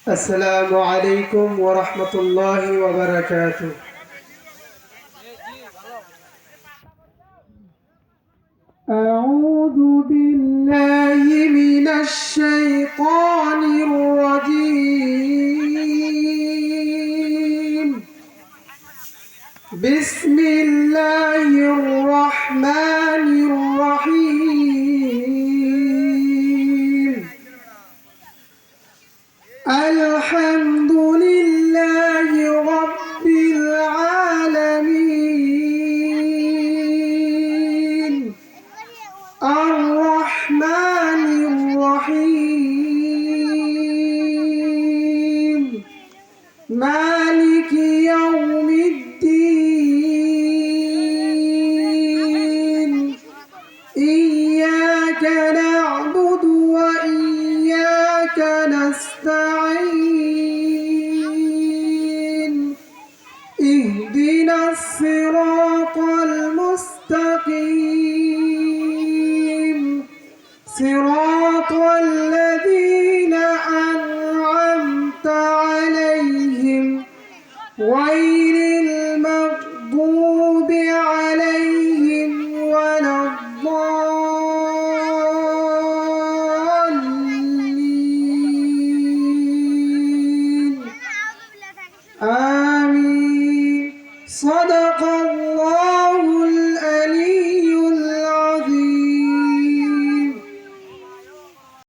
السلام عليكم ورحمة الله وبركاته. أعوذ بالله من الشيطان الرجيم. بسم الله الرحمن الرحيم. الحمد لله رب العالمين الرحمن الرحيم مالك يوم الدين إياك نعبد وإياك نستعين اهدنا الصراط المستقيم صراط الذين أنعمت عليهم غير المغضوب عليهم ولا الضالين آمين. صدق